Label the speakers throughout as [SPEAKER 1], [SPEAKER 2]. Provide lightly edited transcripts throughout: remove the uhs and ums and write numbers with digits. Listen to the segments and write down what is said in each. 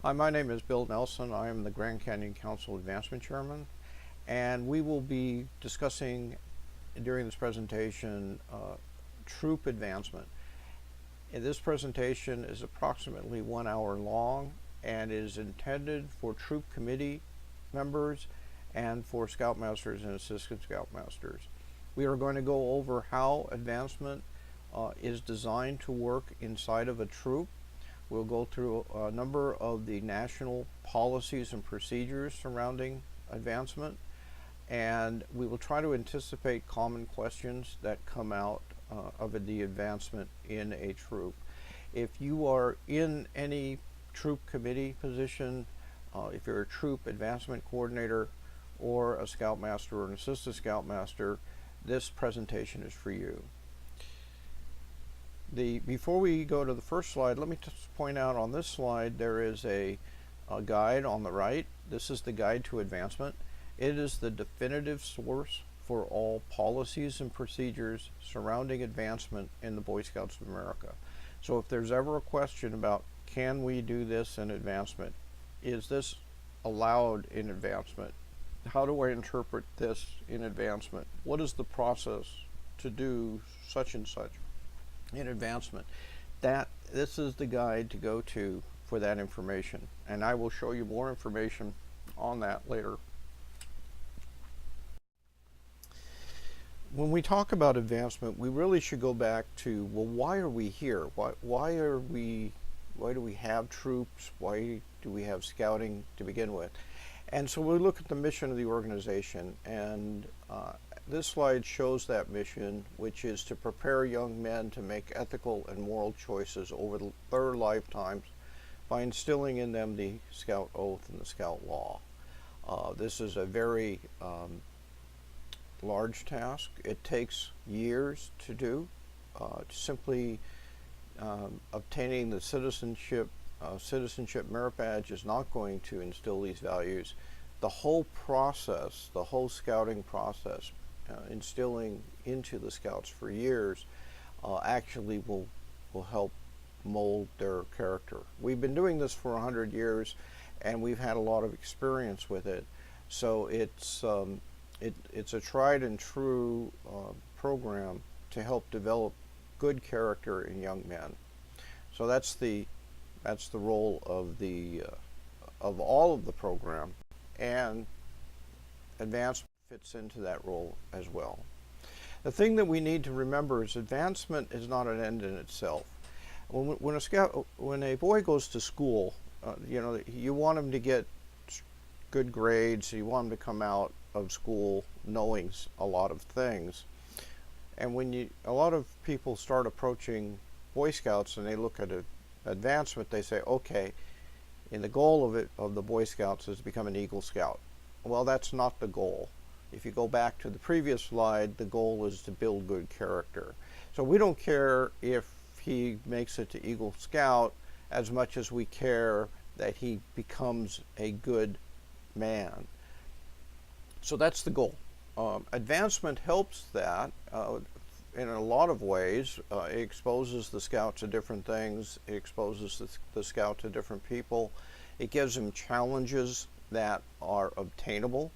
[SPEAKER 1] Hi, my name is Bill Nelson. I am the Grand Canyon Council Advancement Chairman, and we will be discussing during this presentation troop advancement. And this presentation is approximately 1 hour long and is intended for troop committee members and for scoutmasters and assistant scoutmasters. We are going to go over how advancement is designed to work inside of a troop. We'll go through a number of the national policies and procedures surrounding advancement, and we will try to anticipate common questions that come out of the advancement in a troop. If you are in any troop committee position, if you're a troop advancement coordinator or a scoutmaster or an assistant scoutmaster, this presentation is for you. Before we go to the first slide, let me just point out on this slide there is a guide on the right. This is the Guide to Advancement. It is the definitive source for all policies and procedures surrounding advancement in the Boy Scouts of America. So if there's ever a question about can we do this in advancement, is this allowed in advancement, how do I interpret this in advancement, what is the process to do such and such in advancement, this is the guide to go to for that information, and I will show you more information on that later. When we talk about advancement, we really should go back to, well, why are we here? Why do we have troops? Why do we have scouting to begin with? And so we look at the mission of the organization, and this slide shows that mission, which is to prepare young men to make ethical and moral choices over their lifetimes by instilling in them the Scout Oath and the Scout Law. This is a very large task. It takes years to do. Simply obtaining the citizenship merit badge is not going to instill these values. The whole process, the whole scouting process, instilling into the scouts for years, actually will help mold their character. We've been doing this for 100 years, and we've had a lot of experience with it. So it's a tried and true program to help develop good character in young men. So that's the role of all of the program, and advancement fits into that role as well. The thing that we need to remember is advancement is not an end in itself. When a boy goes to school, you want him to get good grades. You want him to come out of school knowing a lot of things. And when a lot of people start approaching Boy Scouts and they look at advancement, they say, okay, and the goal of the Boy Scouts is to become an Eagle Scout. Well, that's not the goal. If you go back to the previous slide, the goal is to build good character. So we don't care if he makes it to Eagle Scout as much as we care that he becomes a good man. So that's the goal. Advancement helps that in a lot of ways. It exposes the scout to different things. It exposes the scout to different people. It gives him challenges that are obtainable,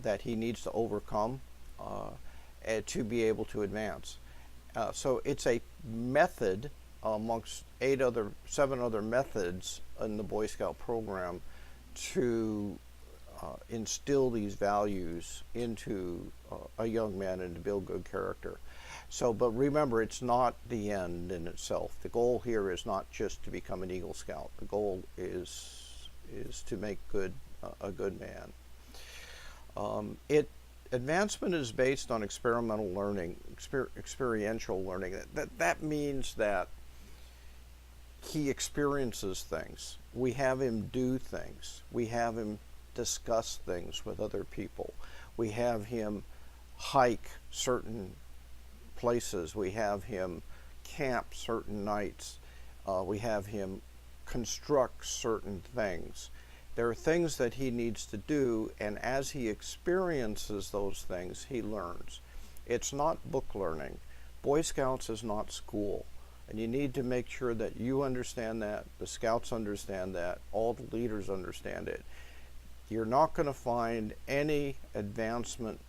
[SPEAKER 1] that he needs to overcome to be able to advance. So it's a method amongst 7 other methods in the Boy Scout program to instill these values into a young man and to build good character. So, but remember, it's not the end in itself. The goal here is not just to become an Eagle Scout. The goal is to make a good man. Advancement is based on experimental learning, experiential learning. That means that he experiences things. We have him do things. We have him discuss things with other people. We have him hike certain places. We have him camp certain nights. We have him construct certain things. There are things that he needs to do, and as he experiences those things, he learns. It's not book learning. Boy Scouts is not school. And you need to make sure that you understand that, the scouts understand that, all the leaders understand it. You're not going to find any advancement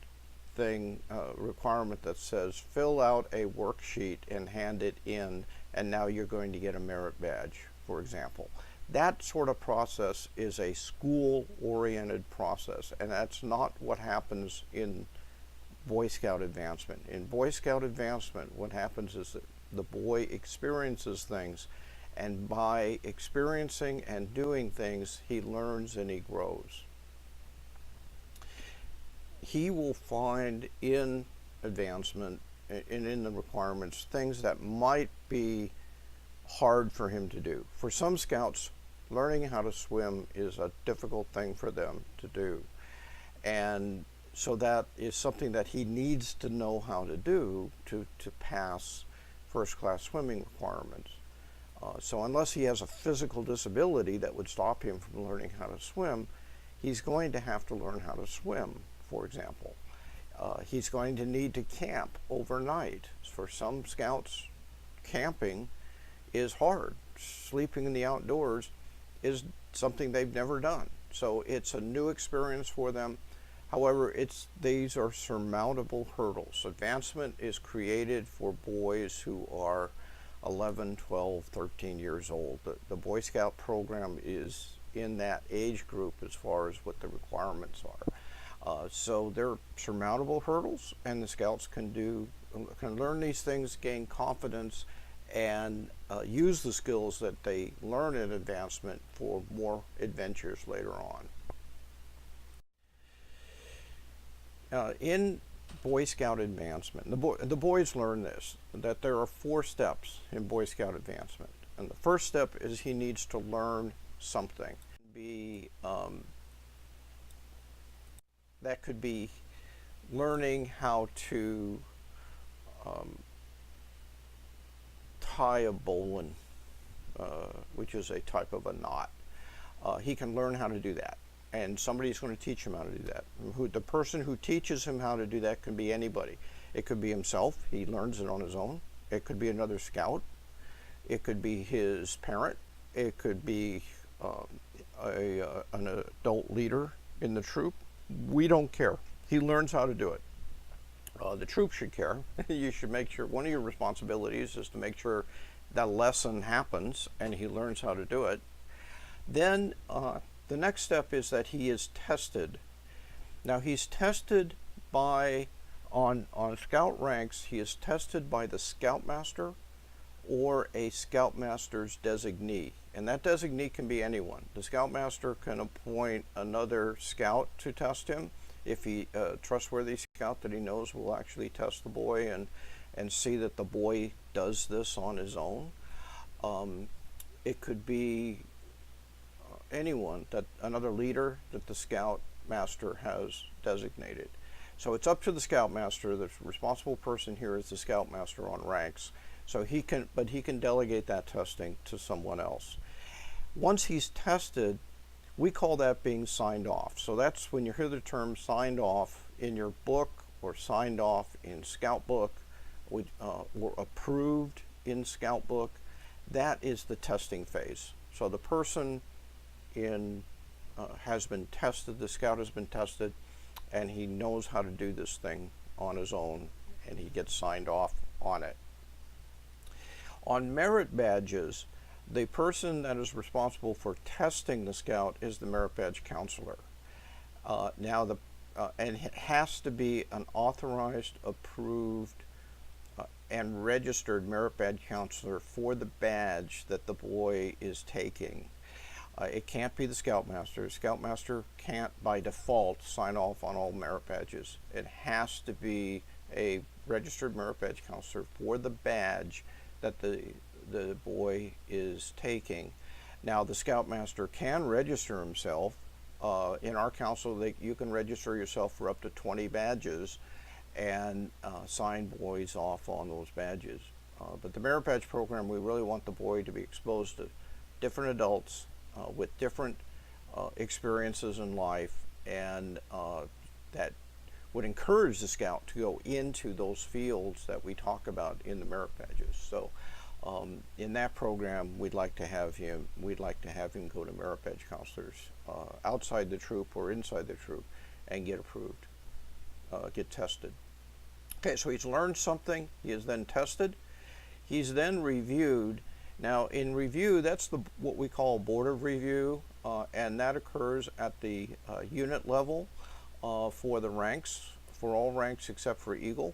[SPEAKER 1] requirement that says fill out a worksheet and hand it in and now you're going to get a merit badge, for example. That sort of process is a school-oriented process, and that's not what happens in Boy Scout advancement. In Boy Scout advancement, what happens is that the boy experiences things, and by experiencing and doing things, he learns and he grows. He will find in advancement and in the requirements things that might be hard for him to do. For some scouts, learning how to swim is a difficult thing for them to do. And so that is something that he needs to know how to do to pass first class swimming requirements. So unless he has a physical disability that would stop him from learning how to swim, he's going to have to learn how to swim, for example. He's going to need to camp overnight. For some scouts, camping is hard. Sleeping in the outdoors is something they've never done. So it's a new experience for them. However, these are surmountable hurdles. Advancement is created for boys who are 11, 12, 13 years old. The Boy Scout program is in that age group as far as what the requirements are. So they're surmountable hurdles, and the scouts can learn these things, gain confidence, and use the skills that they learn in advancement for more adventures later on. In Boy Scout advancement, the boys learn this, that there are 4 steps in Boy Scout advancement. And the first step is he needs to learn something. That could be learning how to tie a bowline, which is a type of a knot. He can learn how to do that, and somebody's going to teach him how to do that. The person who teaches him how to do that can be anybody. It could be himself. He learns it on his own. It could be another scout. It could be his parent. It could be an adult leader in the troop. We don't care. He learns how to do it. The troop should care. You should make sure, one of your responsibilities is to make sure that lesson happens and he learns how to do it. Then the next step is that he is tested. Now he's tested on scout ranks, he is tested by the scoutmaster or a scoutmaster's designee. And that designee can be anyone. The scoutmaster can appoint another scout to test him if he trustworthy scout that he knows will actually test the boy and see that the boy does this on his own. It could be anyone, that another leader that the scoutmaster has designated. So it's up to the scoutmaster. The responsible person here is the scoutmaster on ranks. So he can delegate that testing to someone else. Once he's tested, we call that being signed off. So that's when you hear the term signed off in your book or signed off in Scout Book or approved in Scout Book. That is the testing phase. So the person has been tested, the scout has been tested, and he knows how to do this thing on his own, and he gets signed off on it. On merit badges, the person that is responsible for testing the scout is the merit badge counselor. And it has to be an authorized, approved, and registered merit badge counselor for the badge that the boy is taking. It can't be the scoutmaster. The scoutmaster can't by default sign off on all merit badges. It has to be a registered merit badge counselor for the badge that the boy is taking. Now the scoutmaster can register himself. In our council, you can register yourself for up to 20 badges and sign boys off on those badges. But the merit badge program, we really want the boy to be exposed to different adults with different experiences in life, and that would encourage the scout to go into those fields that we talk about in the merit badges. So In that program, we'd like to have him go to merit badge counselors outside the troop or inside the troop and get approved, get tested. Okay, so he's learned something. He is then tested. He's then reviewed. Now, in review, that's what we call board of review, and that occurs at the unit level for the ranks, for all ranks except for Eagle.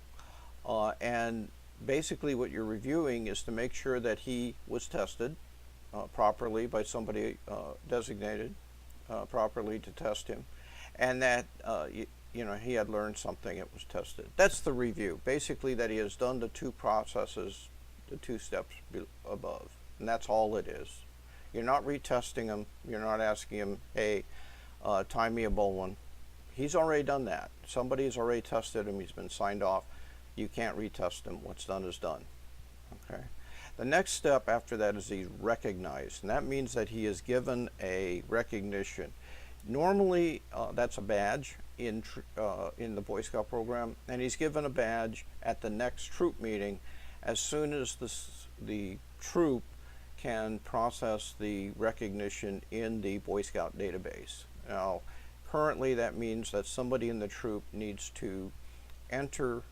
[SPEAKER 1] And basically what you're reviewing is to make sure that he was tested properly by somebody designated properly to test him, and that he had learned something, it was tested. That's the review. Basically that he has done the two processes, the two steps above, and that's all it is. You're not retesting him. You're not asking him, hey, tie me a bowline. He's already done that. Somebody's already tested him. He's been signed off. You can't retest him. What's done is done. Okay. The next step after that is he's recognized, and that means that he is given a recognition. Normally, that's a badge in the Boy Scout program, and he's given a badge at the next troop meeting as soon as the troop can process the recognition in the Boy Scout database. Now, currently that means that somebody in the troop needs to enter,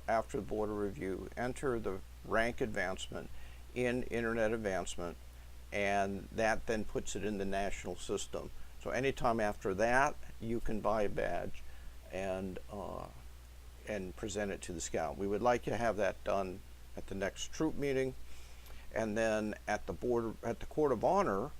[SPEAKER 1] after the board of review, enter the rank advancement in Internet Advancement, and that then puts it in the national system. So anytime after that, you can buy a badge and present it to the scout. We would like to have that done at the next troop meeting, and then at the court of honor,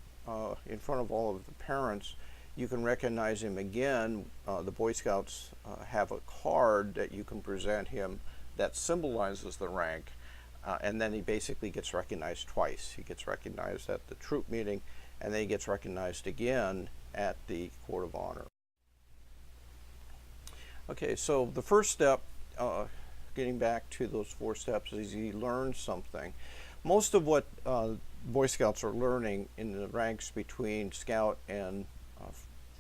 [SPEAKER 1] in front of all of the parents, you can recognize him again. The Boy Scouts have a card that you can present him that symbolizes the rank, and then he basically gets recognized twice. He gets recognized at the troop meeting, and then he gets recognized again at the court of honor. Okay, so the first step, getting back to those 4 steps, is he learns something. Most of what Boy Scouts are learning in the ranks between Scout and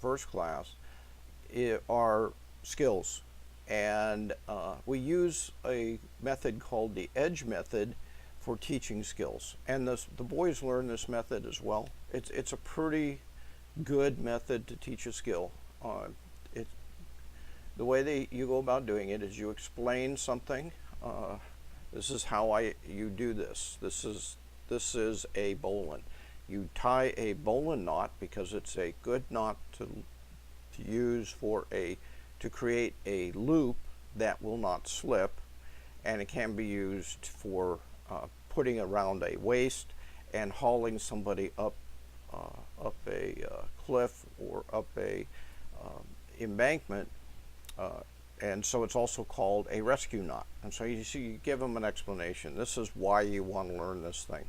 [SPEAKER 1] first class are skills, and we use a method called the EDGE method for teaching skills, and the boys learn this method as well. It's a pretty good method to teach a skill. The way you go about doing it is you explain something. This is how you do this. This is a bowline. You tie a bowline knot because it's a good knot to use to create a loop that will not slip, and it can be used for putting around a waist and hauling somebody up a cliff or up a embankment, and so it's also called a rescue knot. And so you give them an explanation. This is why you want to learn this thing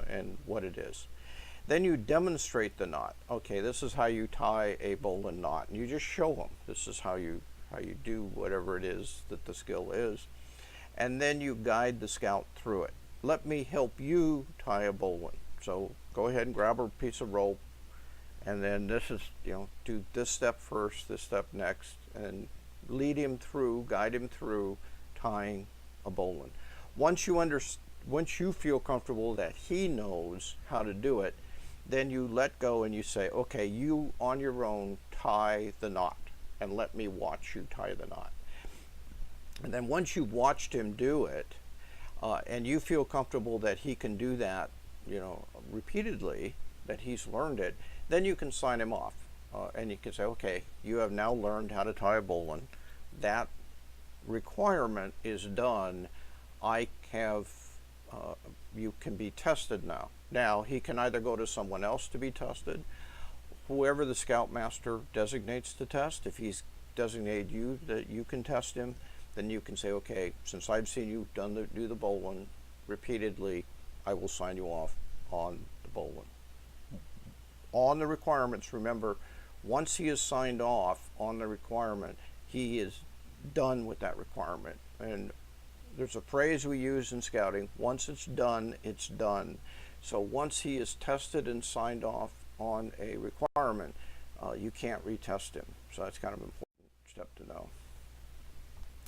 [SPEAKER 1] and what it is. Then you demonstrate the knot. Okay, this is how you tie a bowline knot, and you just show them. This is how you do whatever it is that the skill is, and then you guide the scout through it. Let me help you tie a bowline. So go ahead and grab a piece of rope, and then this is, do this step first, this step next, and lead him through, guide him through tying a bowline. Once you feel comfortable that he knows how to do it, then you let go and you say, okay, you on your own tie the knot, and let me watch you tie the knot. And then once you've watched him do it, and you feel comfortable that he can do that, repeatedly, that he's learned it, then you can sign him off. And you can say, okay, you have now learned how to tie a bowline. That requirement is done. You can be tested now. Now, he can either go to someone else to be tested, whoever the Scoutmaster designates to test. If he's designated you that you can test him, then you can say, okay, since I've seen you do the bowline repeatedly, I will sign you off on the bowline. On the requirements, remember, once he is signed off on the requirement, he is done with that requirement. And there's a phrase we use in scouting: once it's done, it's done. So once he is tested and signed off on a requirement, you can't retest him. So that's kind of an important step to know.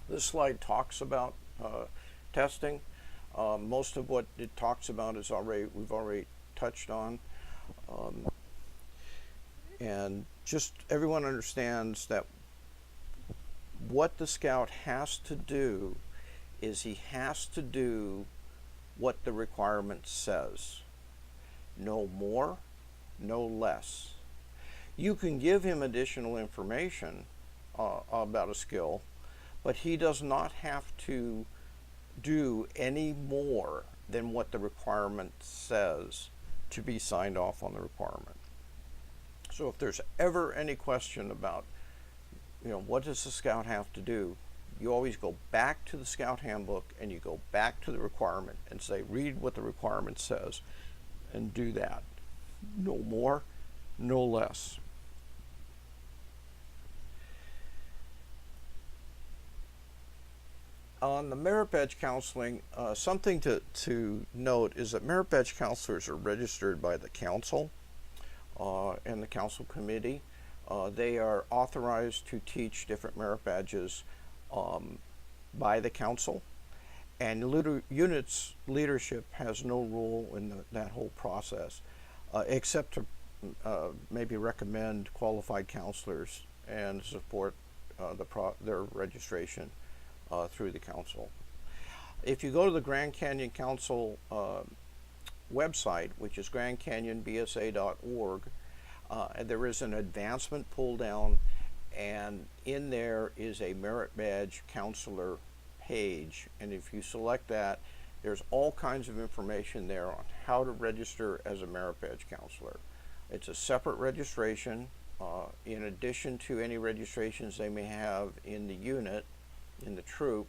[SPEAKER 1] This slide talks about testing. Most of what it talks about is we've already touched on. Um, and just everyone understands that what the scout has to do is he has to do what the requirement says. No more, no less. You can give him additional information about a skill, but he does not have to do any more than what the requirement says to be signed off on the requirement. So if there's ever any question about, what does the scout have to do, you always go back to the scout handbook and you go back to the requirement and say, read what the requirement says and do that. No more, no less. On the merit badge counseling, something to note is that merit badge counselors are registered by the council and the council committee. They are authorized to teach different merit badges by the council, and units leadership has no role in that whole process, except to maybe recommend qualified counselors and support their registration through the council. If you go to the Grand Canyon Council website, which is grandcanyonbsa.org, there is an advancement pull down, and in there is a merit badge counselor page, and if you select that, there's all kinds of information there on how to register as a merit badge counselor. It's a separate registration in addition to any registrations they may have in the unit, in the troop.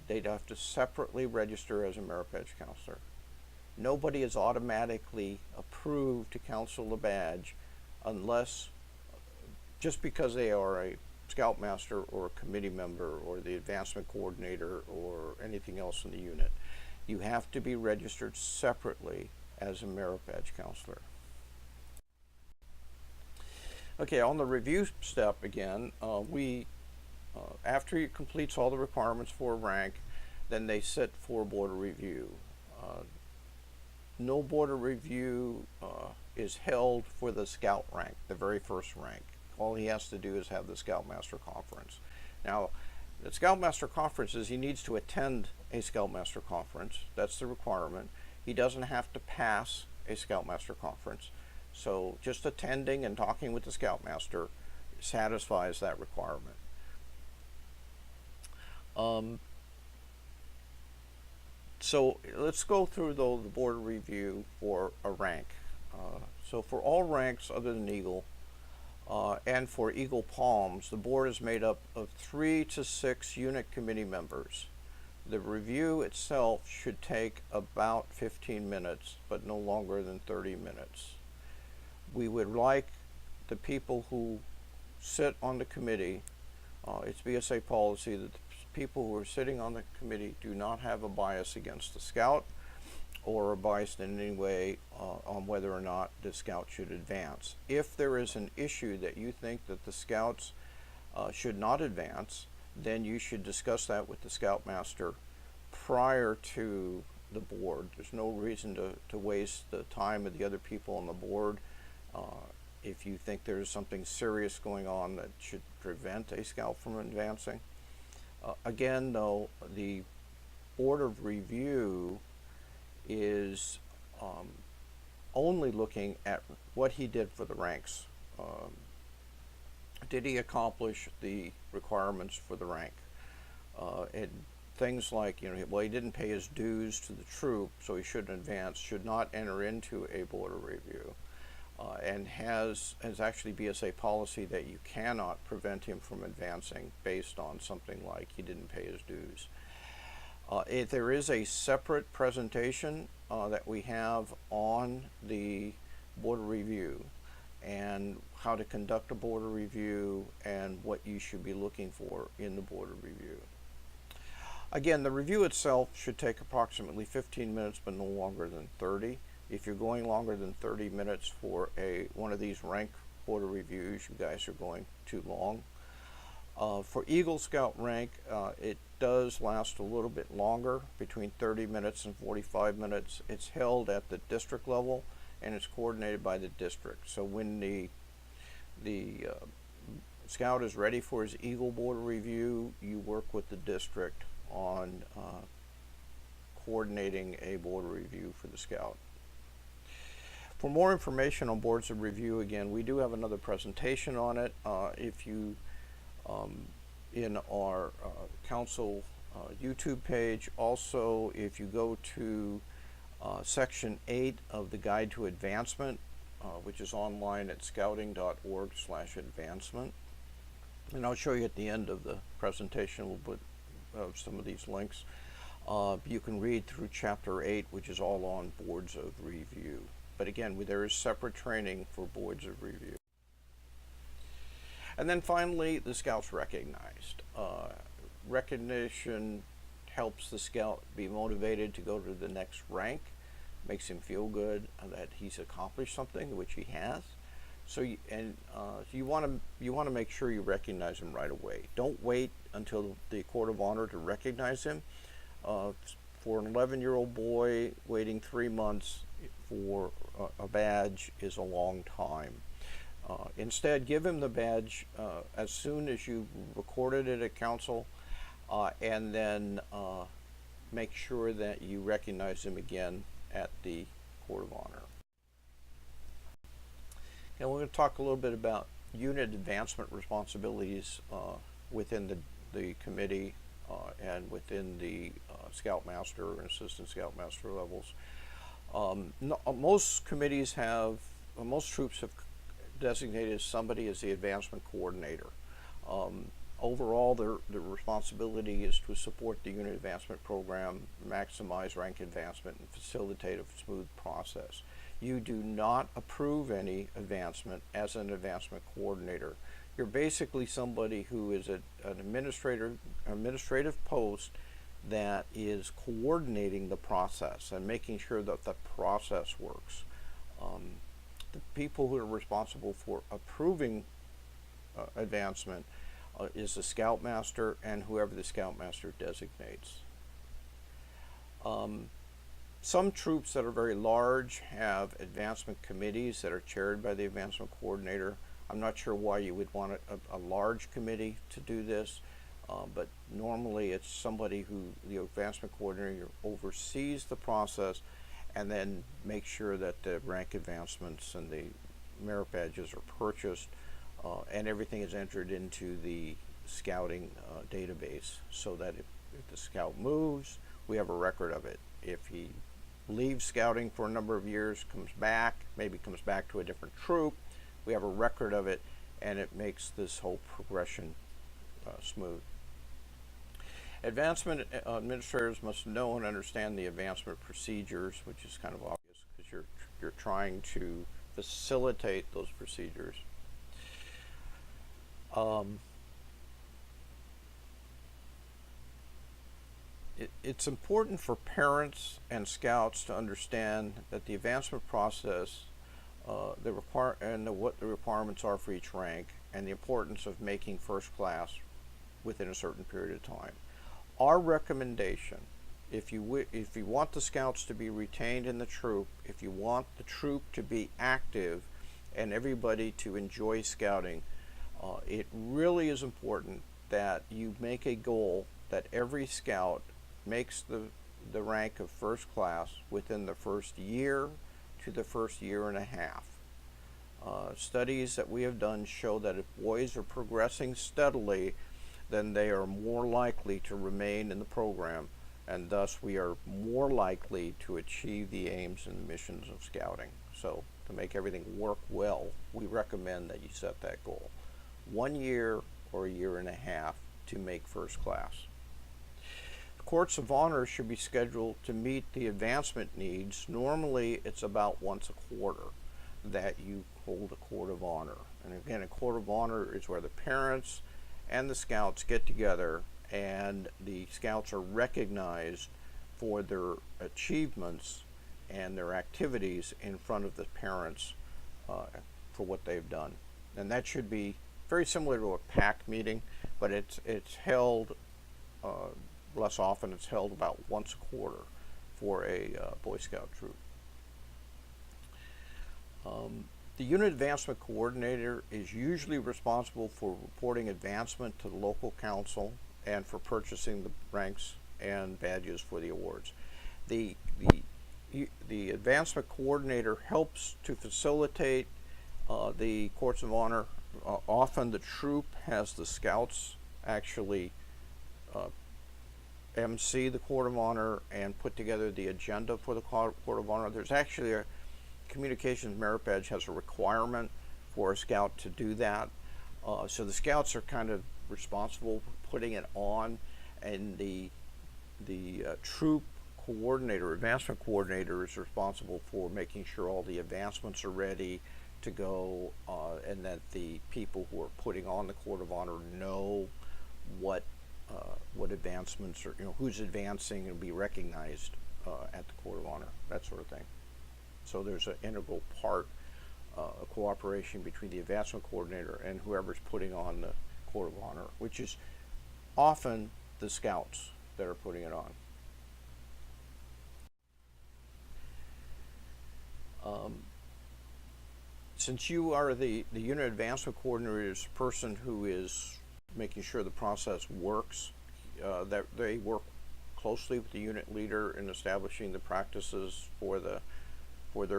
[SPEAKER 1] They'd have to separately register as a merit badge counselor. Nobody is automatically approved to counsel a badge unless, just because they are a scoutmaster or a committee member or the advancement coordinator or anything else in the unit. You have to be registered separately as a merit badge counselor. Okay, on the review step again, after he completes all the requirements for rank, then they sit for board of review. No board of review is held for the scout rank, the very first rank. All he has to do is have the Scoutmaster Conference. Now, the Scoutmaster Conference is he needs to attend a Scoutmaster Conference. That's the requirement. He doesn't have to pass a Scoutmaster Conference. So just attending and talking with the Scoutmaster satisfies that requirement. So let's go through though the board review for a rank. So for all ranks other than Eagle, and for Eagle Palms, the board is made up of 3 to 6 unit committee members. The review itself should take about 15 minutes, but no longer than 30 minutes. We would like the people who sit on the committee, it's BSA policy that the people who are sitting on the committee do not have a bias against the scout or a bias in any way on whether or not the scout should advance. If there is an issue that you think that the scouts should not advance, then you should discuss that with the scoutmaster prior to the board. There's no reason to waste the time of the other people on the board. If you think there's something serious going on that should prevent a scout from advancing. Again, though, the board of review is only looking at what he did for the ranks. Did he accomplish the requirements for the rank? And things like, well, he didn't pay his dues to the troop, so he shouldn't advance, should not enter into a board of review. And has actually BSA policy that you cannot prevent him from advancing based on something like he didn't pay his dues. If there is a separate presentation that we have on the board of review and how to conduct a board of review and what you should be looking for in the board of review. Again, the review itself should take approximately 15 minutes, but no longer than 30. If you're going longer than 30 minutes for one of these rank board of reviews, you guys are going too long. For Eagle Scout rank, it does last a little bit longer, between 30 minutes and 45 minutes. It's held at the district level, and it's coordinated by the district. So when the scout is ready for his Eagle Board review, you work with the district on coordinating a board review for the scout. For more information on boards of review, again, we do have another presentation on it. If you in our council YouTube page. Also, if you go to section 8 of the Guide to Advancement, which is online at scouting.org/advancement, and I'll show you at the end of the presentation a little bit of some of these links. You can read through chapter 8, which is all on boards of review. But again, there is separate training for boards of review. And then finally, the scout's recognized. Recognition helps the scout be motivated to go to the next rank, makes him feel good that he's accomplished something, which he has. So you want to make sure you recognize him right away. Don't wait until the Court of Honor to recognize him. For an 11-year-old boy, waiting 3 months for a badge is a long time. Instead, give him the badge as soon as you recorded it at council, and then make sure that you recognize him again at the Court of Honor. And we're going to talk a little bit about unit advancement responsibilities within the committee and within the Scoutmaster and Assistant Scoutmaster levels. Most committees have, most troops have designated somebody as the advancement coordinator. Overall, their responsibility is to support the unit advancement program, maximize rank advancement, and facilitate a smooth process. You do not approve any advancement as an advancement coordinator. You're basically somebody who is an administrative post that is coordinating the process and making sure that the process works. The people who are responsible for approving advancement is the Scoutmaster and whoever the Scoutmaster designates. Some troops that are very large have advancement committees that are chaired by the advancement coordinator. I'm not sure why you would want a large committee to do this, but normally it's somebody who, the advancement coordinator, oversees the process and then makes sure that the rank advancements and the merit badges are purchased and everything is entered into the scouting database, so that if the scout moves, we have a record of it. If he leaves scouting for a number of years, comes back, maybe comes back to a different troop, we have a record of it, and it makes this whole progression smooth. Advancement administrators must know and understand the advancement procedures, which is kind of obvious because you're trying to facilitate those procedures. It's important for parents and scouts to understand that the advancement process, what the requirements are for each rank, and the importance of making first class within a certain period of time. Our recommendation, if you want the scouts to be retained in the troop, if you want the troop to be active and everybody to enjoy scouting, it really is important that you make a goal that every scout makes the rank of first class within the first year to the first year and a half. Studies that we have done show that if boys are progressing steadily, then they are more likely to remain in the program, and thus we are more likely to achieve the aims and missions of scouting. So to make everything work well, we recommend that you set that goal. 1 year or a year and a half to make first class. Courts of honor should be scheduled to meet the advancement needs. Normally it's about once a quarter that you hold a court of honor. And again, a court of honor is where the parents and the scouts get together and the scouts are recognized for their achievements and their activities in front of the parents for what they've done. And that should be very similar to a PAC meeting, but it's held less often. It's held about once a quarter for a Boy Scout troop. The unit advancement coordinator is usually responsible for reporting advancement to the local council and for purchasing the ranks and badges for the awards. The advancement coordinator helps to facilitate the courts of honor. Often the troop has the scouts actually MC the court of honor and put together the agenda for the court of honor. There's actually a communications merit badge has a requirement for a scout to do that. So the scouts are kind of responsible for putting it on, and the troop coordinator, advancement coordinator, is responsible for making sure all the advancements are ready to go, and that the people who are putting on the court of honor know what advancements are, who's advancing and be recognized at the court of honor, that sort of thing. So there's an integral part, a cooperation between the advancement coordinator and whoever's putting on the court of honor, which is often the scouts that are putting it on. Since you are the unit advancement coordinator, is the person who is making sure the process works, that they work closely with the unit leader in establishing the practices for their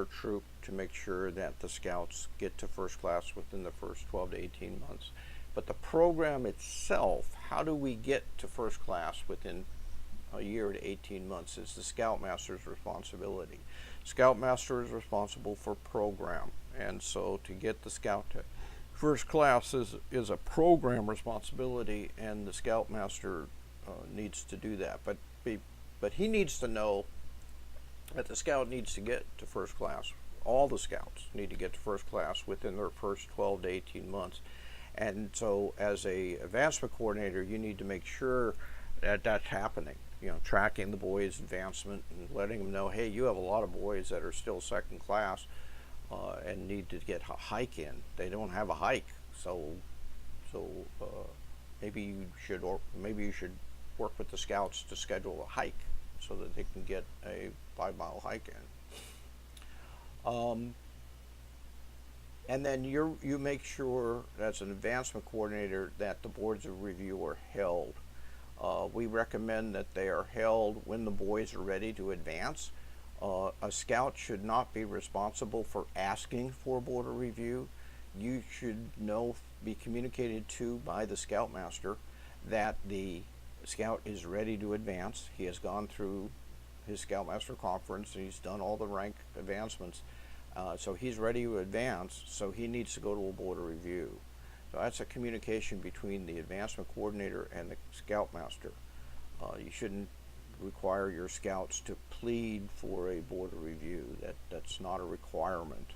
[SPEAKER 1] troop to make sure that the scouts get to first class within the first 12 to 18 months. But the program itself, how do we get to first class within a year to 18 months, is the Scoutmaster's responsibility. Scoutmaster is responsible for program, and so to get the scout to first class is a program responsibility, and the Scoutmaster needs to do that. But he needs to know that the scout needs to get to first class. All the scouts need to get to first class within their first 12 to 18 months. And so as a advancement coordinator, you need to make sure that that's happening. Tracking the boys' advancement and letting them know, hey, you have a lot of boys that are still second class and need to get a hike in. They don't have a hike, so maybe you should work with the scouts to schedule a hike so that they can get a 5-mile hike in. And then you make sure, as an advancement coordinator, that the boards of review are held. We recommend that they are held when the boys are ready to advance. A scout should not be responsible for asking for a board of review. You should be communicated to by the Scoutmaster that the scout is ready to advance. He has gone through his Scoutmaster conference and he's done all the rank advancements. So he's ready to advance, so he needs to go to a board of review. So that's a communication between the advancement coordinator and the Scoutmaster. You shouldn't require your scouts to plead for a board of review. That's not a requirement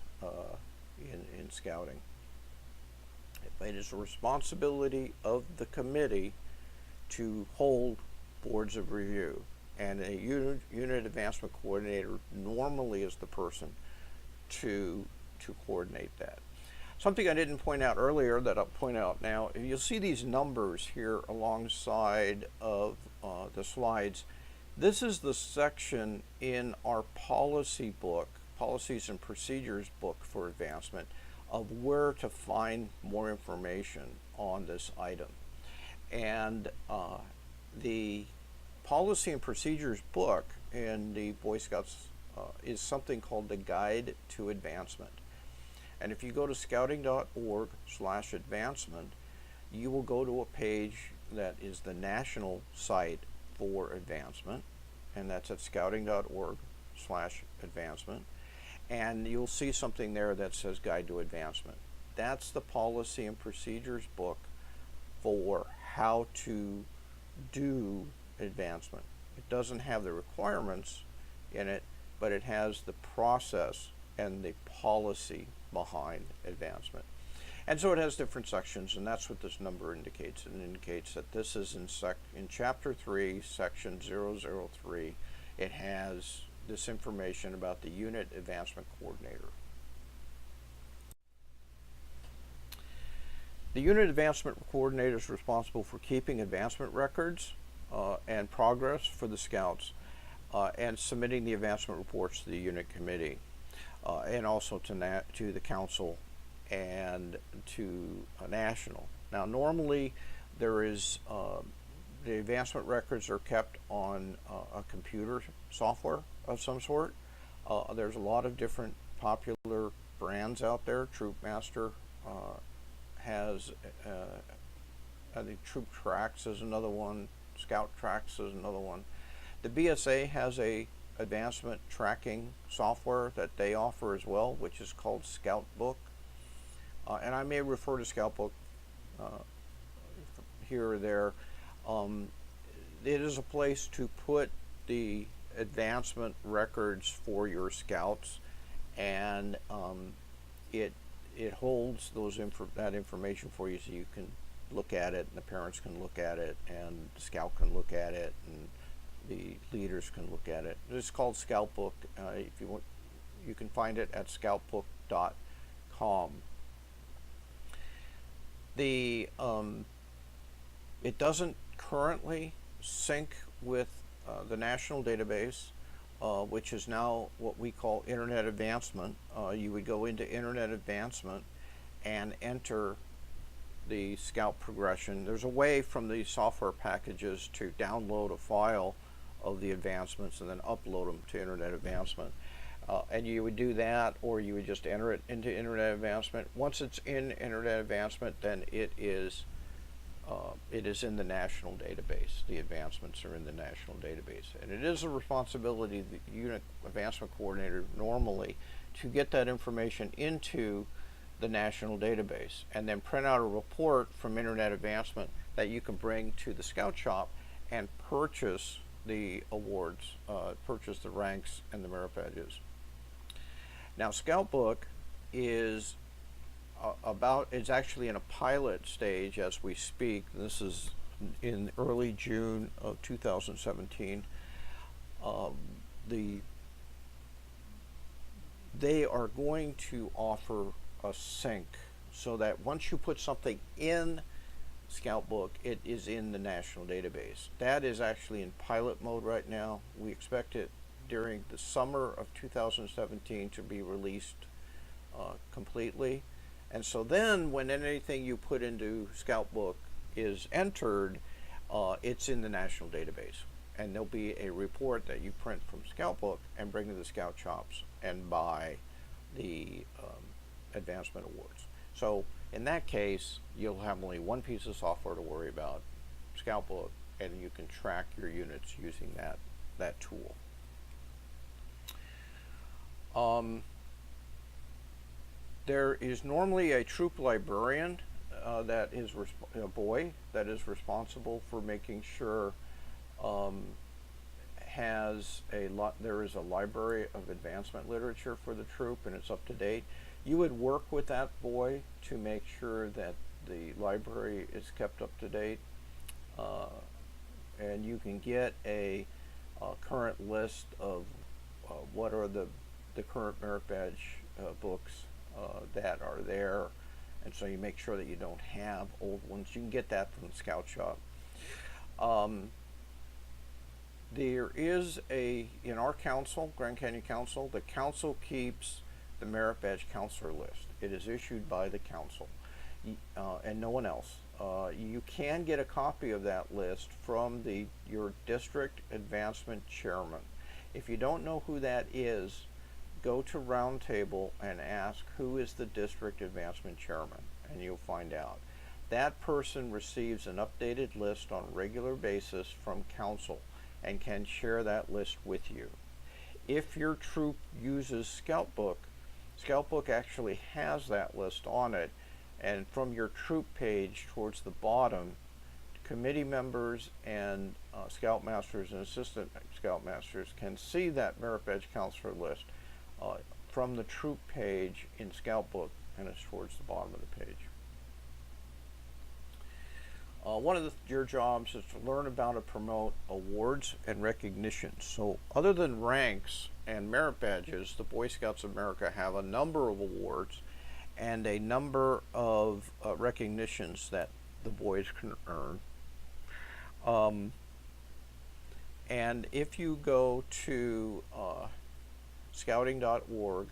[SPEAKER 1] in scouting. It is a responsibility of the committee to hold boards of review, and a unit advancement coordinator normally is the person to coordinate that. Something I didn't point out earlier that I'll point out now, you'll see these numbers here alongside of the slides. This is the section in our policy book, policies and procedures book for advancement, of where to find more information on this item. And the policy and procedures book in the Boy Scouts is something called the Guide to Advancement. And if you go to scouting.org/advancement, you will go to a page that is the national site for advancement, and that's at scouting.org/advancement. And you'll see something there that says Guide to Advancement. That's the policy and procedures book for how to do advancement. It doesn't have the requirements in it, but it has the process and the policy behind advancement. And so it has different sections, and that's what this number indicates. It indicates that this is in Chapter 3, Section 003. It has this information about the Unit Advancement Coordinator. The unit advancement coordinator is responsible for keeping advancement records and progress for the scouts and submitting the advancement reports to the unit committee and also to the council and to national. Now, normally there is the advancement records are kept on a computer software of some sort. There's a lot of different popular brands out there. Troopmaster has, I think Troop Tracks is another one. Scout Tracks is another one. The BSA has a advancement tracking software that they offer as well, which is called Scout Book. And I may refer to Scout Book here or there. It is a place to put the advancement records for your scouts, and it holds that information for you, so you can look at it, and the parents can look at it, and the scout can look at it, and the leaders can look at it. It's called Scout Book. If you want, you can find it at scoutbook.com. It doesn't currently sync with the national database, which is now what we call Internet Advancement. You would go into Internet Advancement and enter the Scout progression. There's a way from the software packages to download a file of the advancements and then upload them to Internet Advancement. And you would do that, or you would just enter it into Internet Advancement. Once it's in Internet Advancement, then it is in the national database. The advancements are in the national database. And it is a responsibility of the unit advancement coordinator normally to get that information into the national database and then print out a report from Internet Advancement that you can bring to the Scout Shop and purchase the awards, purchase the ranks and the merit badges. Now, Scout Book is it's actually in a pilot stage as we speak. This is in early June of 2017. They are going to offer a sync so that once you put something in Scout Book, it is in the national database. That is actually in pilot mode right now. We expect it during the summer of 2017 to be released completely. And so then when anything you put into Scout Book is entered, it's in the national database. And there'll be a report that you print from Scout Book and bring to the Scout Shops and buy the advancement awards. So in that case, you'll have only one piece of software to worry about, Scout Book, and you can track your units using that tool. There is normally a troop librarian that is a boy that is responsible for making sure there is a library of advancement literature for the troop and it's up to date. You would work with that boy to make sure that the library is kept up to date, and you can get a current list of what are the current merit badge books that are there, and so you make sure that you don't have old ones. You can get that from the Scout Shop. There is in our council, Grand Canyon Council, the council keeps the merit badge counselor list. It is issued by the council and no one else. You can get a copy of that list from your district advancement chairman. If you don't know who that is, go to Roundtable and ask who is the district advancement chairman, and you'll find out. That person receives an updated list on a regular basis from council and can share that list with you. If your troop uses Scout Book actually has that list on it, and from your troop page towards the bottom, committee members and scoutmasters and assistant scoutmasters can see that merit badge counselor list from the troop page in Scout Book, and it's towards the bottom of the page. One of your jobs is to learn about and promote awards and recognitions. So other than ranks and merit badges, the Boy Scouts of America have a number of awards, and a number of recognitions that the boys can earn. Um, and if you go to scouting.org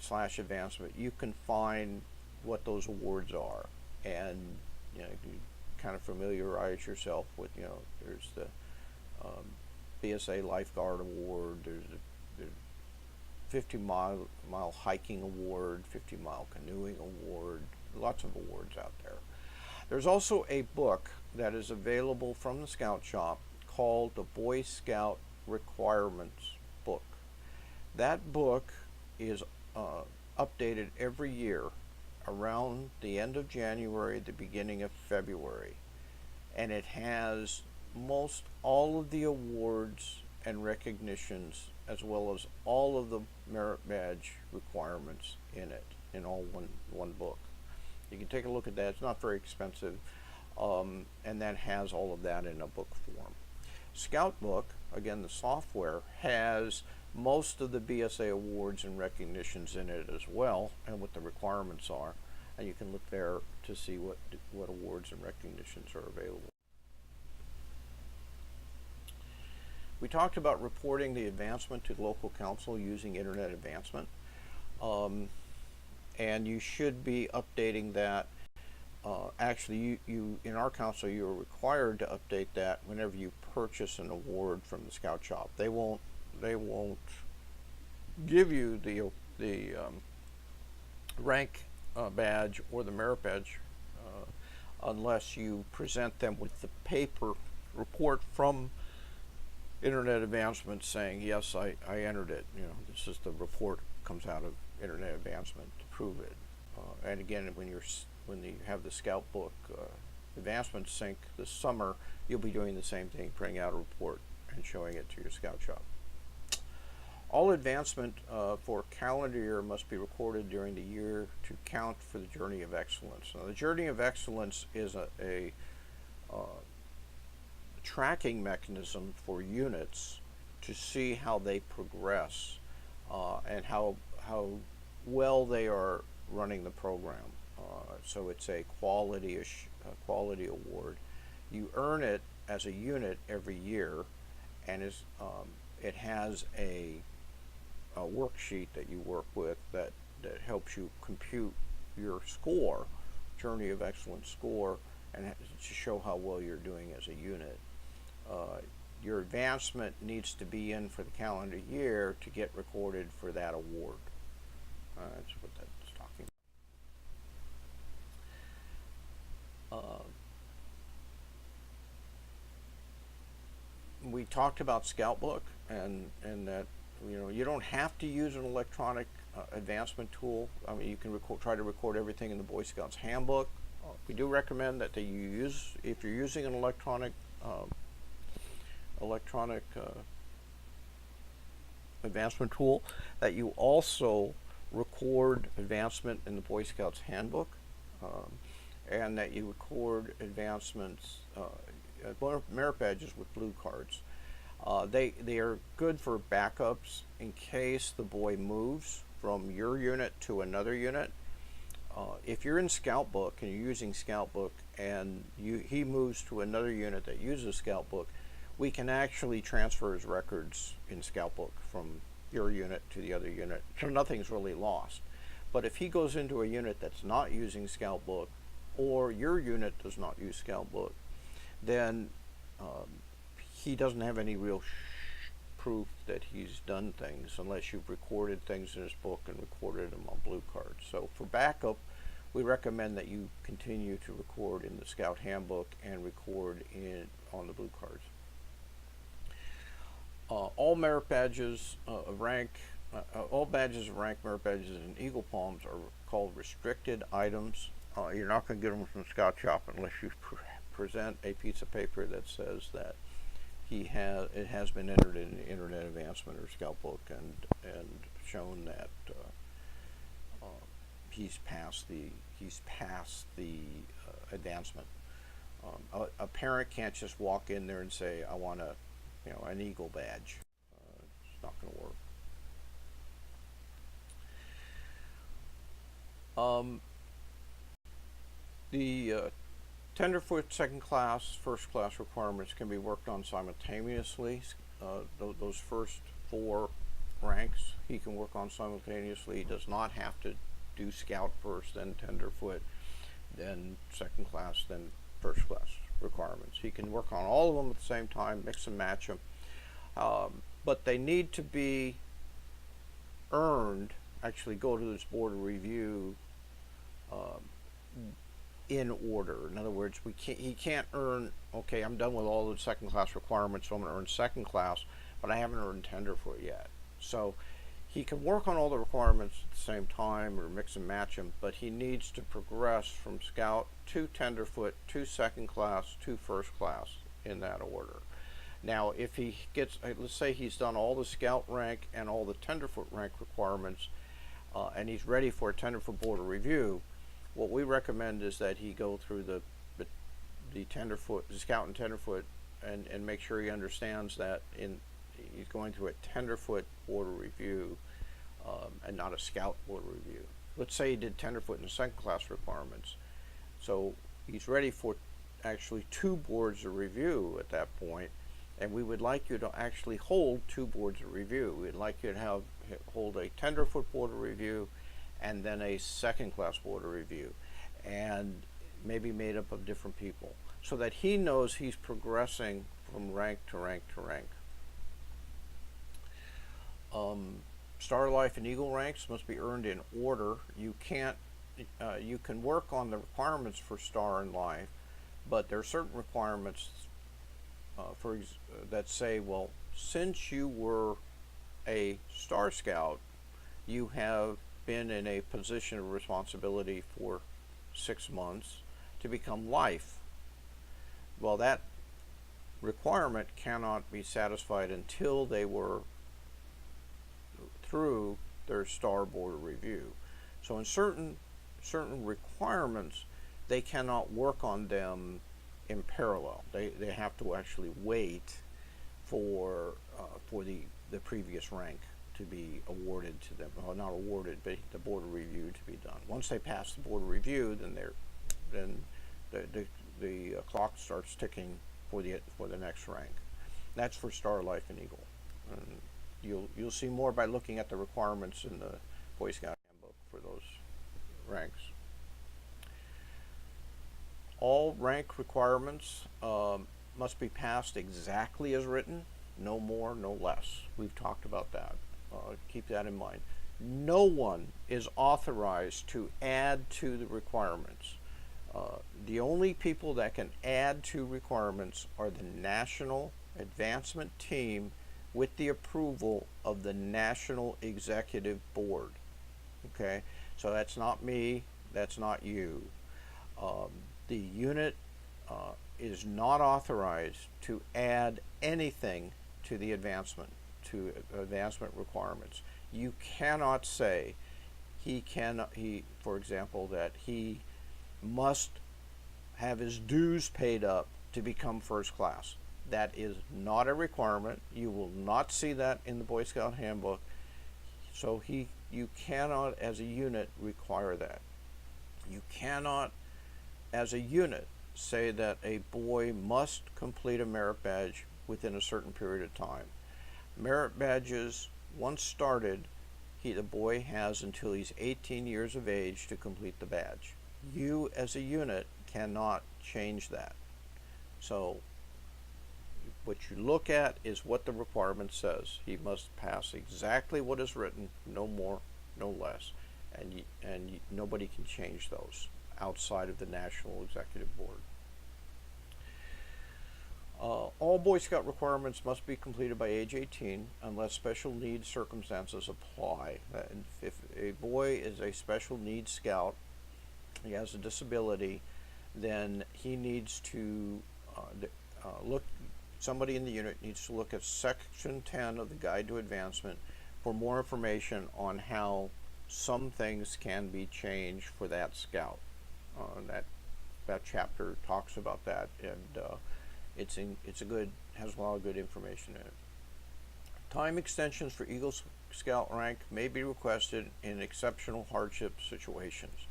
[SPEAKER 1] /advancement, you can find what those awards are, and you kind of familiarize yourself with. There's the BSA Lifeguard Award. There's the 50-mile hiking award, 50-mile canoeing award. Lots of awards out there. There's also a book that is available from the Scout Shop called the Boy Scout Requirements Book. That book is updated every year around the end of January, the beginning of February, and it has most all of the awards and recognitions, as well as all of the merit badge requirements in it, in all one book. You can take a look at that. It's not very expensive, and that has all of that in a book form. Scout Book, again, the software, has most of the BSA awards and recognitions in it as well, and what the requirements are, and you can look there to see what awards and recognitions are available. We talked about reporting the advancement to the local council using internet advancement, and you should be updating that. Actually, you in our council, you are required to update that whenever you purchase an award from the Scout Shop. They won't give you the rank badge or the merit badge unless you present them with the paper report from internet advancement saying, yes, I entered it. This is the report comes out of internet advancement to prove it. And again, when you have the Scout Book advancement sync this summer, you'll be doing the same thing, printing out a report and showing it to your Scout Shop. All advancement for calendar year must be recorded during the year to count for the Journey of Excellence. Now, the Journey of Excellence is a tracking mechanism for units to see how they progress and how well they are running the program. So it's a quality award. You earn it as a unit every year, and it has a worksheet that you work with that helps you compute your score, Journey of Excellence score, and to show how well you're doing as a unit. Your advancement needs to be in for the calendar year to get recorded for that award. That's what that's talking about. We talked about Scout Book and that you don't have to use an electronic advancement tool. I mean, you can try to record everything in the Boy Scouts Handbook. We do recommend that you use, if you're using an electronic advancement tool, that you also record advancement in the Boy Scouts Handbook, and that you record advancements, merit badges with blue cards. They are good for backups in case the boy moves from your unit to another unit. If you're in Scout Book and you're using Scout Book and he moves to another unit that uses Scout Book, we can actually transfer his records in Scout Book from your unit to the other unit, so nothing's really lost. But if he goes into a unit that's not using Scout Book, or your unit does not use Scout Book, then he doesn't have any real proof that he's done things unless you've recorded things in his book and recorded them on blue cards. So for backup, we recommend that you continue to record in the Scout Handbook and record on the blue cards. All merit badges of rank, all badges of rank, merit badges, and Eagle Palms are called restricted items. You're not going to get them from the Scout Shop unless you present a piece of paper that says that it has been entered in Internet Advancement or Scout Book and shown that he's passed the advancement. A parent can't just walk in there and say, I want an Eagle badge. It's not going to work. Um, the tenderfoot second class, first class requirements can be worked on simultaneously. Those first four ranks he can work on simultaneously. He does not have to do scout first, then tenderfoot, then second class, then first class requirements. He can work on all of them at the same time, mix and match them. But they need to be earned, actually go to this board of review in order. In other words, he can't earn, okay, I'm done with all the second class requirements, so I'm going to earn second class, but I haven't earned tenderfoot yet. So he can work on all the requirements at the same time or mix and match them, but he needs to progress from scout to tenderfoot to second class to first class in that order. Now, if he gets, let's say he's done all the scout rank and all the tenderfoot rank requirements, and he's ready for a tenderfoot board of review, what we recommend is that he go through the tenderfoot, the scout and tenderfoot, and make sure he understands that he's going through a tenderfoot board of review, and not a scout board of review. Let's say he did tenderfoot and second class requirements, so he's ready for actually two boards of review at that point, and we would like you to actually hold two boards of review. We'd like you to hold a tenderfoot board of review and then a second class board of review, and maybe made up of different people, so that he knows he's progressing from rank to rank to rank. Star, Life, and Eagle ranks must be earned in order. You can't. You can work on the requirements for Star and Life, but there are certain requirements that say, well, since you were a Star Scout, you have been in a position of responsibility for 6 months to become Life. Well, that requirement cannot be satisfied until they were through their Star Board of Review. So in certain requirements, they cannot work on them in parallel. They have to actually wait for the previous rank to be awarded to them. Well, not awarded, but the board of review to be done. Once they pass the board of review, then the clock starts ticking for the next rank. That's for Star, Life, and Eagle. And you'll see more by looking at the requirements in the Boy Scout handbook for those ranks. All rank requirements must be passed exactly as written, no more, no less. We've talked about that. Keep that in mind. No one is authorized to add to the requirements. The only people that can add to requirements are the National Advancement Team with the approval of the National Executive Board. Okay, so that's not me, that's not you. The unit is not authorized to add anything to the advancement requirements. You cannot say for example, that he must have his dues paid up to become first class. That is not a requirement. You will not see that in the Boy Scout handbook. So you cannot, as a unit, require that. You cannot, as a unit, say that a boy must complete a merit badge within a certain period of time. Merit badges, once started, the boy has until he's 18 years of age to complete the badge. You, as a unit, cannot change that. So what you look at is what the requirement says. He must pass exactly what is written, no more, no less, and nobody can change those outside of the National Executive Board. All Boy Scout requirements must be completed by age 18 unless special needs circumstances apply. If a boy is a special needs scout, he has a disability, then he needs to somebody in the unit needs to look at Section 10 of the Guide to Advancement for more information on how some things can be changed for that scout. That chapter talks about that, and has a lot of good information in it. Time extensions for Eagle Scout rank may be requested in exceptional hardship situations.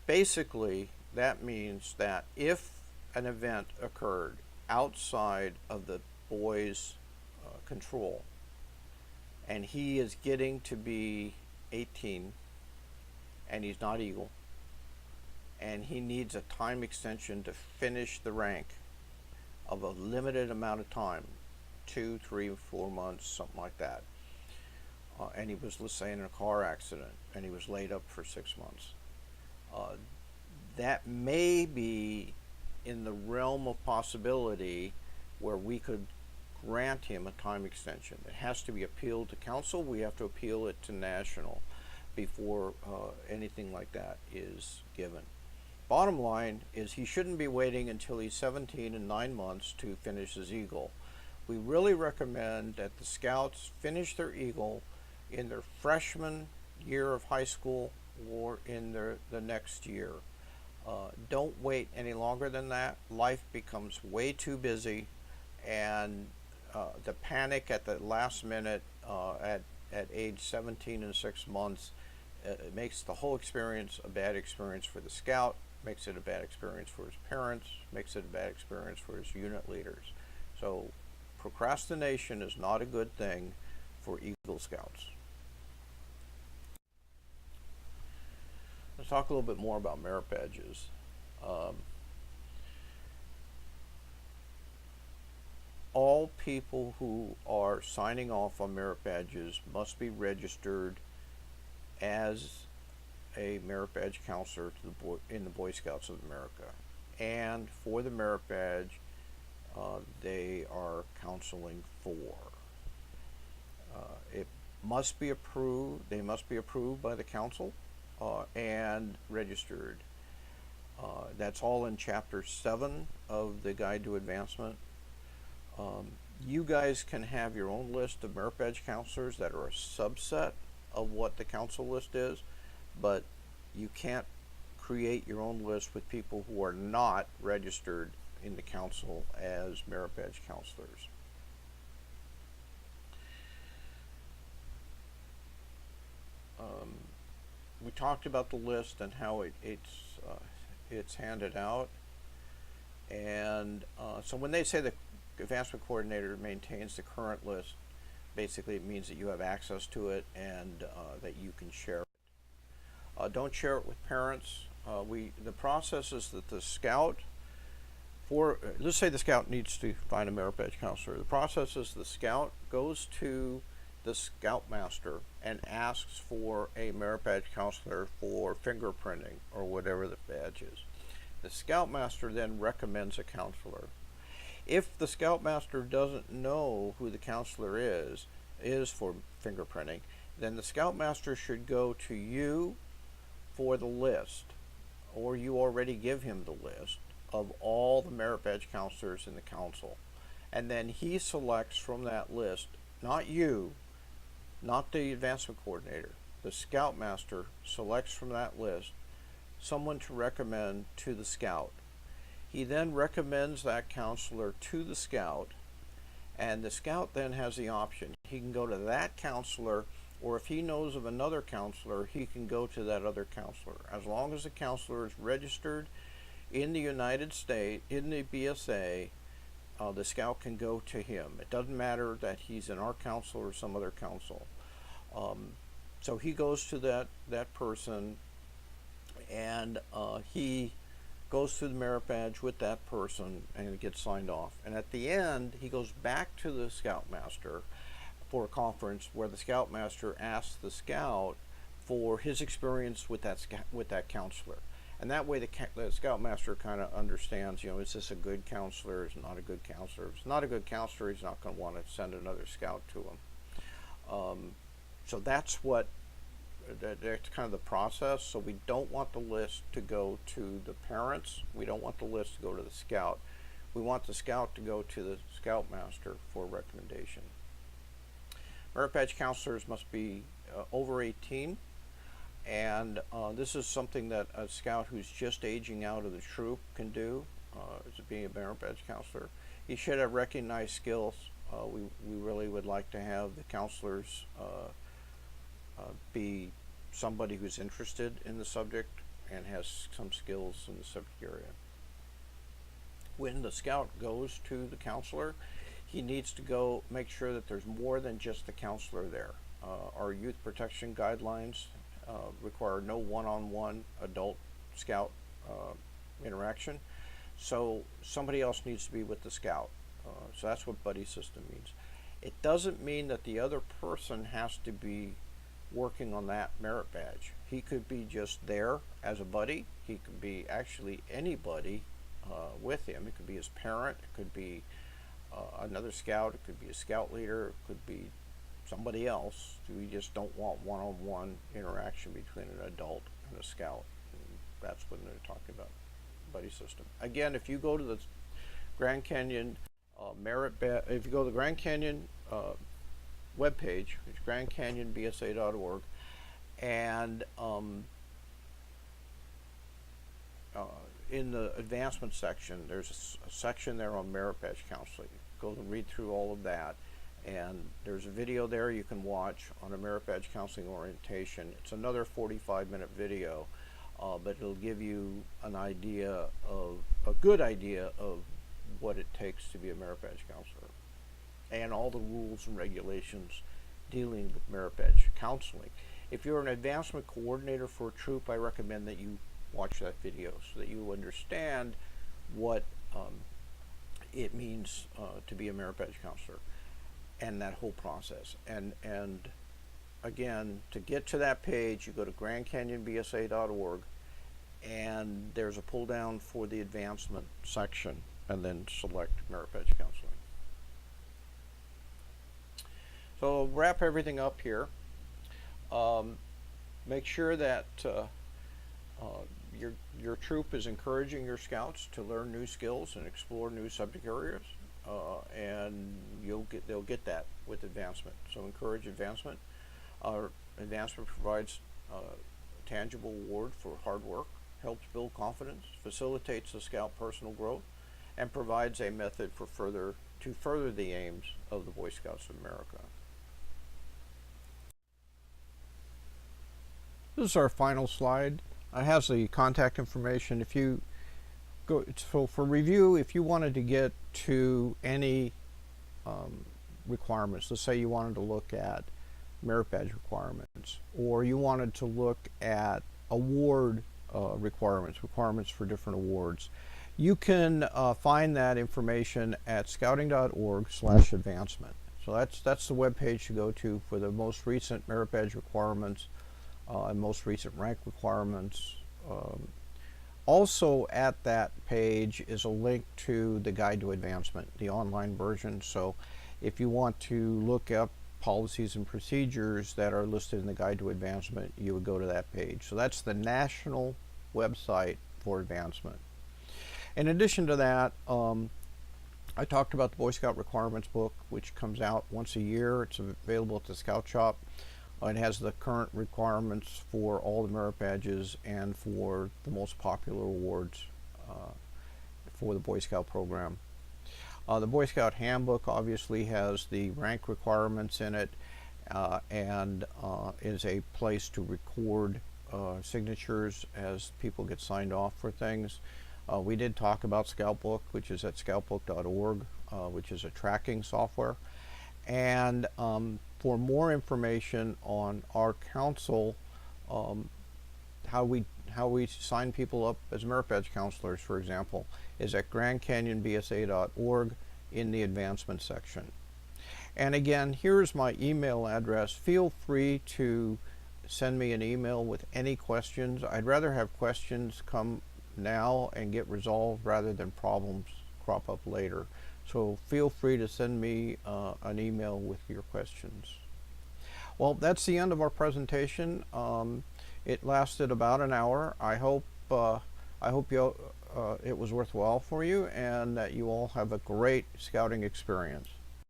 [SPEAKER 1] Basically, that means that if an event occurred outside of the boy's control, and he is getting to be 18, and he's not Eagle, and he needs a time extension to finish the rank of a limited amount of time, 2, 3, 4 months, something like that. And he was, let's say, in a car accident, and he was laid up for 6 months. That may be in the realm of possibility where we could grant him a time extension. It has to be appealed to council. We have to appeal it to national before anything like that is given. Bottom line is he shouldn't be waiting until he's 17 and 9 months to finish his Eagle. We really recommend that the Scouts finish their Eagle in their freshman year of high school or in the next year. Don't wait any longer than that. Life becomes way too busy, and the panic at the last minute at age 17 and 6 months it makes the whole experience a bad experience for the Scout, makes it a bad experience for his parents, makes it a bad experience for his unit leaders. So procrastination is not a good thing for Eagle Scouts. Let's talk a little bit more about merit badges. All people who are signing off on merit badges must be registered as a merit badge counselor to in the Boy Scouts of America. And for the merit badge, they are counseling for. It must be approved. They must be approved by the council and registered. That's all in Chapter 7 of the Guide to Advancement. You guys can have your own list of merit badge counselors that are a subset of what the council list is, but you can't create your own list with people who are not registered in the council as merit badge counselors. We talked about the list and how it's handed out, and so when they say the advancement coordinator maintains the current list, basically it means that you have access to it and that you can share it. Don't share it with parents. The process is that the Scout, let's say the Scout needs to find a merit badge counselor. The process is the Scout goes to the Scoutmaster and asks for a merit badge counselor for fingerprinting or whatever the badge is. The Scoutmaster then recommends a counselor. If the Scoutmaster doesn't know who the counselor is for fingerprinting, then the Scoutmaster should go to you for the list, or you already give him the list of all the merit badge counselors in the council. And then he selects from that list, not you, not the advancement coordinator, the Scoutmaster selects from that list someone to recommend to the Scout. He then recommends that counselor to the Scout, and the Scout then has the option. He can go to that counselor, or if he knows of another counselor, he can go to that other counselor. As long as the counselor is registered in the United States, in the BSA, the Scout can go to him. It doesn't matter that he's in our council or some other council. So he goes to that person, and he goes through the merit badge with that person, and it gets signed off. And at the end, he goes back to the Scoutmaster for a conference where the Scoutmaster asks the Scout for his experience with that counselor. And that way the Scoutmaster kind of understands, is this a good counselor, is it not a good counselor? If it's not a good counselor, he's not going to want to send another Scout to him. So that's kind of the process. So we don't want the list to go to the parents. We don't want the list to go to the Scout. We want the Scout to go to the Scoutmaster for recommendation. Merit badge counselors must be over 18. And this is something that a Scout who's just aging out of the troop can do, is being a merit badge counselor. He should have recognized skills We really would like to have the counselors be somebody who's interested in the subject and has some skills in the subject area. When the scout goes to the counselor, he needs to go make sure that there's more than just the counselor there. Our youth protection guidelines require no one-on-one adult scout interaction, so somebody else needs to be with the scout. So that's what buddy system means. It doesn't mean that the other person has to be working on that merit badge. He could be just there as a buddy. He could be actually anybody with him. It could be his parent, it could be another scout, it could be a scout leader, it could be somebody else. We just don't want one-on-one interaction between an adult and a scout. And that's when they're talking about buddy system. Again, if you go to the Grand Canyon if you go to the Grand Canyon webpage, which is grandcanyonbsa.org, and in the advancement section, there's a section there on merit badge counseling. Go and read through all of that, and there's a video there you can watch on a merit badge counseling orientation. It's another 45-minute video, but it'll give you an idea of a good idea of what it takes to be a merit badge counselor and all the rules and regulations dealing with merit badge counseling. If you're an advancement coordinator for a troop, I recommend that you watch that video so that you understand what it means to be a merit badge counselor and that whole process. And again, to get to that page, you go to grandcanyonbsa.org, and there's a pull down for the advancement section, and then select merit badge counseling. So I'll wrap everything up here. Make sure that your troop is encouraging your scouts to learn new skills and explore new subject areas, and they'll get that with advancement. So encourage advancement. Advancement provides a tangible reward for hard work, helps build confidence, facilitates the scout personal growth, and provides a method to further the aims of the Boy Scouts of America. This is our final slide. It has the contact information. If you go, so for review, if you wanted to get to any requirements, let's say you wanted to look at merit badge requirements, or you wanted to look at award requirements for different awards, you can find that information at scouting.org/advancement. So that's the web page to go to for the most recent merit badge requirements and most recent rank requirements. Also at that page is a link to the Guide to Advancement, the online version. So if you want to look up policies and procedures that are listed in the Guide to Advancement, you would go to that page. So that's the national website for advancement. In addition to that, I talked about the Boy Scout Requirements book, which comes out once a year. It's available at the Scout Shop. It has the current requirements for all the merit badges and for the most popular awards for the Boy Scout program. The Boy Scout Handbook obviously has the rank requirements in it and is a place to record signatures as people get signed off for things. We did talk about Scoutbook, which is at scoutbook.org, which is a tracking software. And for more information on our council, how we sign people up as merit badge counselors, for example, is at grandcanyonbsa.org in the advancement section. And again, here's my email address. Feel free to send me an email with any questions. I'd rather have questions come now and get resolved rather than problems crop up later. So feel free to send me an email with your questions. Well, that's the end of our presentation. It lasted about an hour. I hope it was worthwhile for you and that you all have a great scouting experience.